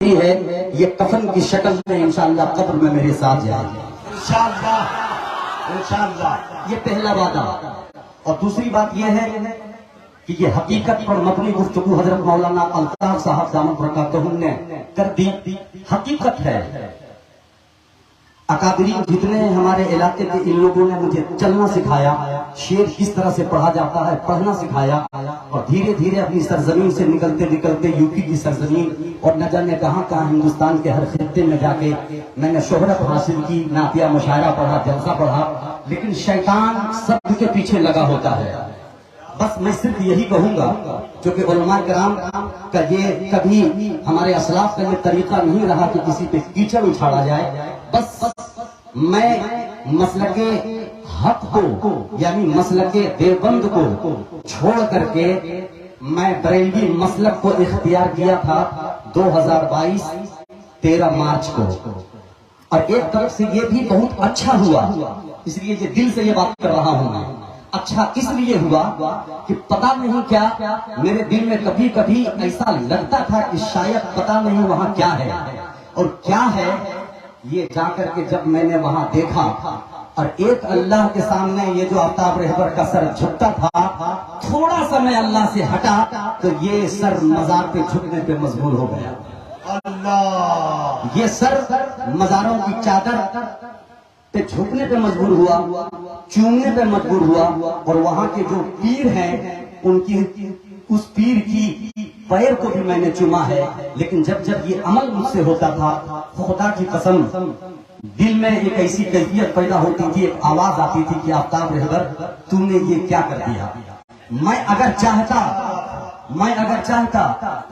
है ये कफन की शक्ल में इंशाअल्लाह कब्र में मेरे साथ जाएगी इंशाअल्लाह। ये पहला वादा। और दूसरी बात यह है कि ये हकीकत पर मबनी गुफ्तगू हजरत मौलाना अल्ताफ साहब दामद बरकातहुम ने कर दी। हकीकत है अकादरीन जितने हमारे इलाके के इन लोगों ने मुझे चलना सिखाया, शेर किस तरह से पढ़ा जाता है पढ़ना सिखाया, और धीरे धीरे अपनी सरजमीन से निकलते निकलते यूपी की सरजमीन और न जाने कहाँ कहाँ हिंदुस्तान के हर खित्ते में जाके मैंने शोहरत हासिल की, नातिया मुशायरा पढ़ा, जलसा पढ़ा। लेकिन शैतान सबके पीछे लगा होता है। बस मैं सिर्फ यही कहूंगा क्योंकि उलमा किराम का ये कभी हमारे असलाफ का ये तरीका नहीं रहा कि किसी पे कीचड़ उछाड़ा जाए। बस मैं मसलके हक को यानी मसलके देवबंद को छोड़ करके मैं बरेलवी मसलक को इख्तियार किया था 2022 13 मार्च को। और एक तरफ से ये भी बहुत अच्छा हुआ, इसलिए ये दिल से ये बात कर रहा हूं मैं। अच्छा इसलिए हुआ कि पता नहीं क्या मेरे दिल में कभी कभी ऐसा लगता था कि शायद पता नहीं वहां क्या है, और क्या है ये जाकर के जब मैंने वहां देखा और एक अल्लाह के सामने ये जो आफ्ताब रहबर का सर झुकता था, थोड़ा सा मैं अल्लाह से हटा तो ये सर मजार पे झुकने पे मजबूर हो गया। अल्लाह, ये सर मजारों की चादर पे झुकने पे मजबूर हुआ, चूमने पे मजबूर हुआ। और वहां के जो पीर हैं उनकी उस पीर की पैर को भी मैंने चुमा है। लेकिन जब जब ये अमल मुझसे होता था, खुदा की कसम दिल में एक ऐसी कैफियत पैदा होती थी, एक आवाज आती थी कि आफ्ताब रहबर तूने ये क्या कर दिया। मैं अगर चाहता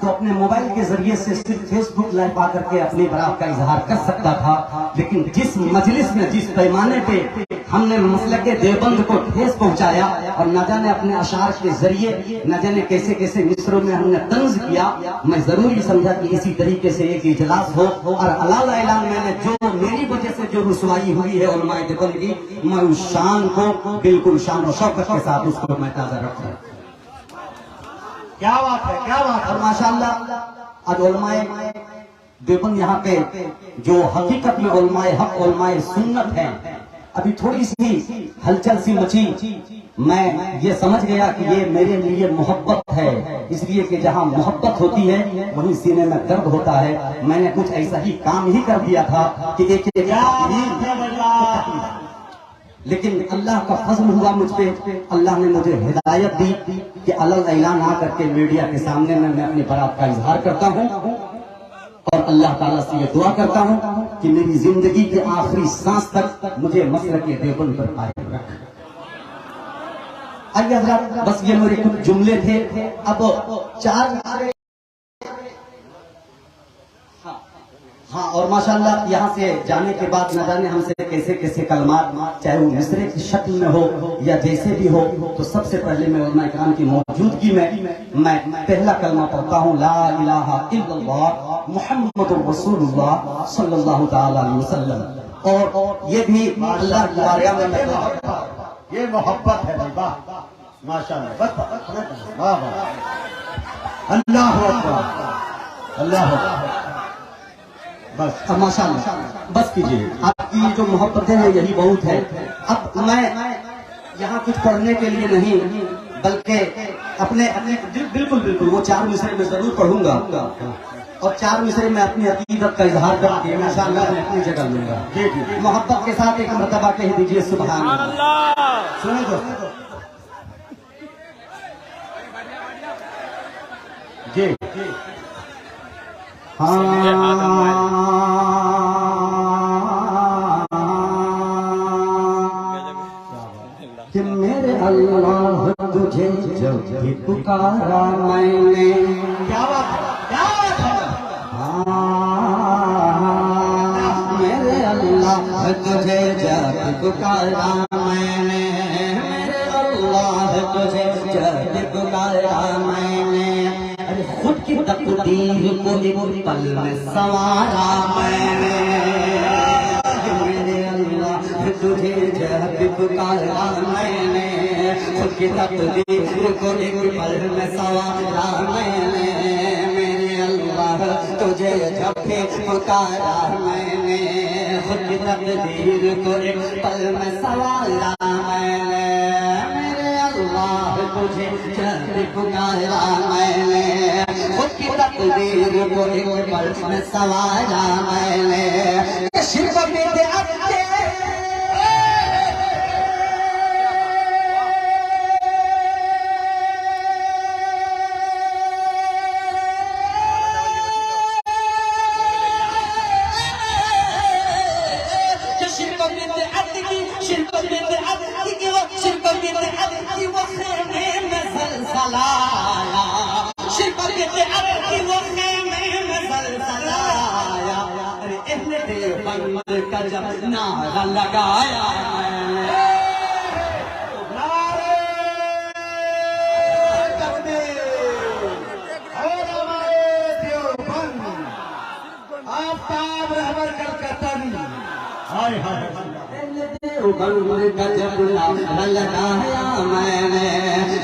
तो अपने मोबाइल के जरिए से सिर्फ फेसबुक लाइव आकर के अपने बरात का इजहार कर सकता था। लेकिन जिस मजलिस में जिस पैमाने पे हमने मसलके देवबंद को ठेस पहुंचाया और न जाने अपने अशार के जरिए न जाने कैसे कैसे मिस्रों में हमने तंज किया, मैं जरूरी समझा कि इसी तरीके से एक इजलास हो। और अल्लाह ऐलान मैंने जो मेरी वजह से जो रुसवाई हुई है उलमाए देवबंद की, मैं उस शान को बिल्कुल शान और शौकत के साथ उसको मैं ताज़ा रखूं। क्या बात है, क्या बात है। और माशाअल्लाह आज उलमाए देवबंद यहाँ पे जो हकीकत में उलमाए हक उलमाए सुन्नत है, अभी थोड़ी सी हलचल सी मची। मैं ये समझ गया कि ये मेरे लिए मोहब्बत है, इसलिए कि जहाँ मोहब्बत होती है वहीं सीने में दर्द होता है। मैंने कुछ ऐसा ही काम ही कर दिया था कि एक लेकिन अल्लाह का फजल हुआ मुझ पे। अल्लाह ने मुझे हिदायत दी कि अलग ऐलान आकर के मीडिया के सामने में मैं अपनी बरात का इजहार करता हूँ और अल्लाह ताला से ये दुआ करता हूँ कि मेरी जिंदगी के आखिरी सांस तक मुझे मसलके देवबंद पर कायम रख। आइए हज़रात, बस ये मेरे कुछ जुमले थे। अब चार हाँ, और माशाअल्लाह यहाँ से जाने के बाद न जाने हमसे कैसे कैसे कलमात, चाहे वो मिसरे की शक्ल में हो या जैसे भी हो, तो सबसे पहले मैं उलमा इकराम की मौजूदगी में मैं पहला कलमा पढ़ता हूँ, ला इलाहा इल्लल्लाह मुहम्मदुर रसूलुल्लाह सल्लल्लाहु तआला अलैहि वसल्लम। और ये भी अल्लाह की बारगाह में ये मोहब्बत है। माशाअल्लाह, बस वाह वाह, अल्लाह अकबर, अल्लाह अकबर। बस माशाअल्लाह, बस कीजिए, आपकी जो मोहब्बतें हैं यही बहुत है। अब मैं यहाँ कुछ पढ़ने के लिए नहीं बल्कि अपने बिल्कुल बिल्कुल वो 4 मिसरे में जरूर पढ़ूंगा और 4 मिसरे में अपनी अकीदत का इजहार करके इंशाअल्लाह मैं अपनी जगह लूंगा। मोहब्बत के साथ एक मर्तबा कह दीजिए सुभान अल्लाह। सुनिए दोस्तों जी, कि मेरे अल्लाह तुझे जब भी पुकारा मैंने, क्या बात है, क्या बात है। मेरे अल्लाह तुझे जब पुकारा मैंने, मेरे अल्लाह तुझे जब पुकारा मैंने, खुद की तकदीर को एक पल में संवारा मैंने। मेरे अल्लाह तुझे जब पुकारा मैंने, खुद की तकदीर को एक पल में संवारा मैंने। मेरे अल्लाह तुझे जब भी पुकारा मैंने, खुद की तकदीर को एक पल में संवारा मैंने। मेरे अल्लाह तुझे जब भी पुकारा मैंने, खुद की तकदीर को एक पल में संवारा मैंने। शिर्क बिदअत का जब नारा लगाया का जब नारा लगाया मैंने,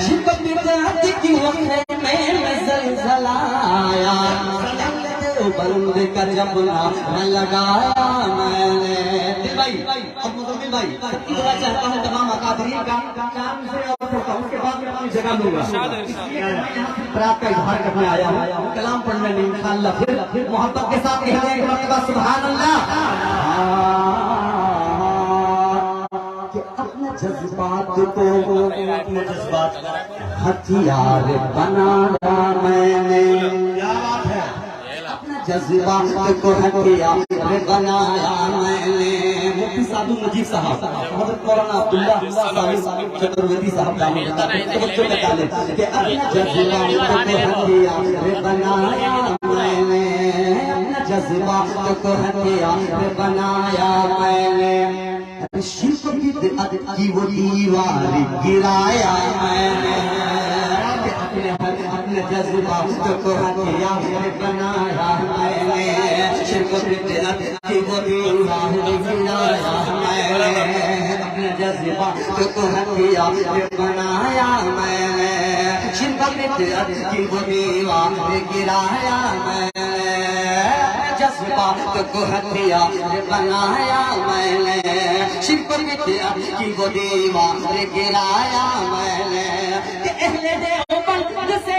शिर्क बिदअत की वक्त में ज़लज़लाया। बंद का जब नारा लगाया मैंने। दिल भाई और मुज़म्मिल भाई सबकी दुआ चाहता हूँ तमाम अकादरीन का काम से और उसके बाद मैं अपनी जगह लूंगा। इसलिए मैं यहाँ से प्रात का इजहार करने आया हूँ, कलाम पढ़ने नहीं। इंशाअल्लाह फिर मोहब्बत के साथ कहेंगे एक मरतबा सुभान अल्लाह। कि अपने जज्बात को अपने जज्बात हथियार बनाया मैंने। क्या बात है, जज्बात को हथियार बनाया मैंने। मुफ्ती साधु मुजीब साहब, हज़रत मौलाना अब्दुल्ला चतुर्वेदी साहब डाले कि अपने जज्बात को हथियार बनाया मैंने, अपने जज्बात को हथियार बनाया मैंने। शिर्क बिदअत की वो दीवार गिराया मैंने, अपने जज्बात को हथियार बनाया मैंने। शिर्क बिदअत की वो दीवार गिराया मैंने, अपने जज्बात को हथियार बनाया मैंने। शिर्क बिदअत की वो दीवार गिराया मैंने, जज्बात को हथियार बनाया मैंने। शिर्क बिदअत की वो दीवार गिराया मैंने। कि अहले देवबंद से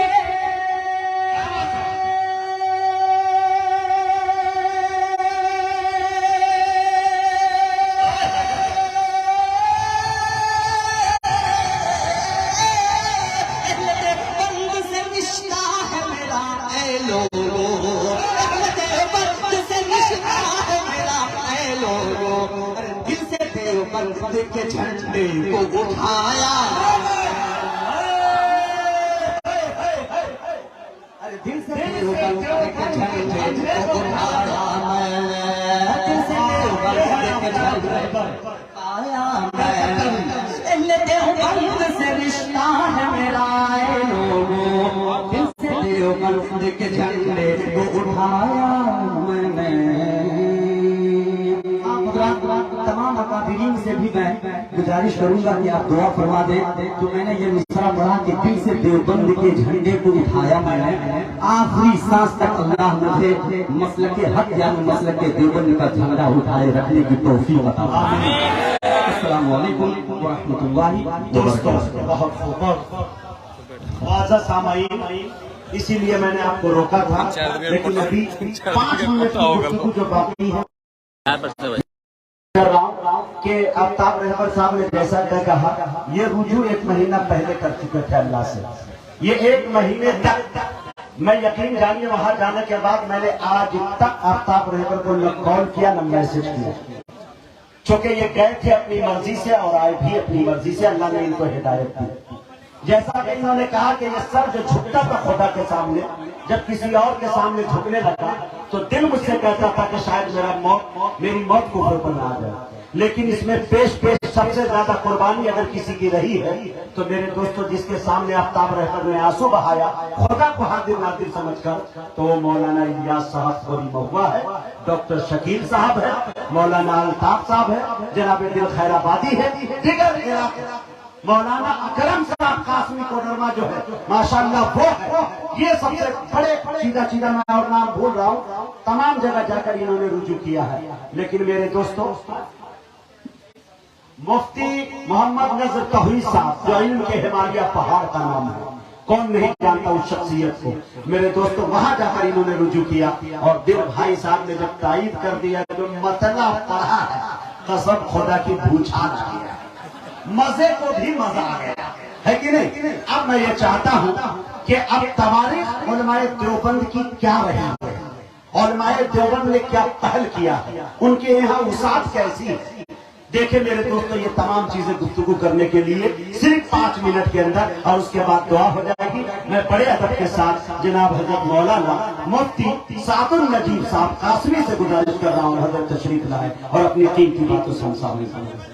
रिश्ता है मेरा ऐ लोगो, दिल से देवबंद के झंडे को उठाया। दिल से देवबंद के झंडे को उठाया मैंने, दिल से देवबंद के झंडे को उठाया मैंने। देवबंद से रिश्ता है मेरा ऐ लोगो, दिल से देवबंद के झंडे को उठाया मैंने। तमाम अकादरीन से भी मैं गुजारिश करूंगा कि आप दुआ फरमा दें। तो मैंने ये मिसरा पढ़ा कि दिल से देवबंद के झंडे को उठाया मैंने, आखिरी सांस तक अल्लाह मुझे मसलक के हक यानी मसलक के देवबंद का झंडा उठाए रखने की तौफीक अता फरमाए। अस्सलाम वालेकुम व रहमतुल्लाहि व बरकातहू। बहुत खूब वाज़ा सामाईन, इसीलिए मैंने आपको रोका था, लेकिन अभी 5 मिनट की गुफ्तगू जो बाकी है कि आफ्ताब रहबर साहब ने जैसा कहा, ये रुजू 1 महीना पहले कर चुके थे अल्लाह से। ये 1 महीने तक मैं यकीन जानिए वहां जाने के बाद मैंने आज तक आफ्ताब रहबर को न कॉल किया न मैसेज किया, क्योंकि ये गए थे अपनी मर्जी से और आए भी अपनी मर्जी से। अल्लाह ने इनको हिदायत दी। जैसा कि इन्होंने कहा कि ये सर जो झुकता था खुदा के सामने, जब किसी और के सामने झुकने लगा तो दिल मुझसे कहता था कि शायद मेरी मौत को ऊपर आ जाए। लेकिन इसमें पेश सबसे ज्यादा कुर्बानी अगर किसी की रही है तो मेरे दोस्तों, जिसके सामने आफ्ताब रहबर ने आंसू बहाया खुदा को हाजिर नाजिर समझकर, तो वो मौलाना इलियास साहब गोरी महुआ है, डॉक्टर शकील साहब है, मौलाना अल्ताफ साहब है, जनाब दिल खैराबादी है, दीगर मौलाना अकरम साहब कासमी कोडरमा जो है माशाल्लाह वो है, ये सबसे बड़े सीधा सीधा मैं और नाम भूल रहा हूँ, तमाम जगह जाकर इन्होंने रुजू किया है। लेकिन मेरे दोस्तों, मुफ्ती मोहम्मद नजर तौहीद साहब जो इल्म के हिमालय पहाड़ का नाम है, कौन नहीं जानता उस शख्सियत को। मेरे दोस्तों, वहां जाकर इन्होंने रुजू किया और दिल भाई साहब ने जब तायद कर दिया, जो मतला पढ़ा है कसम खुदा की पूछा गया, मजे को भी मजा आ गया है कि नहीं। अब मैं ये चाहता हूं कि अब तवारीख उलमाए देवबंद की क्या रही है, उलमाए देवबंद ने क्या पहल किया है, उनके यहाँ उसात कैसी है। देखे मेरे दोस्तों, ये तमाम चीजें गुफ्तगू करने के लिए सिर्फ 5 मिनट के अंदर, और उसके बाद दुआ हो जाएगी। मैं बड़े अदब के साथ जनाब हजरत मौलाना मुफ्ती सादुल नजीब साहब कासमी से गुजारिश कर रहा हूँ, हजरत तशरीफ लाए और अपनी कीमती बातों से हम सामने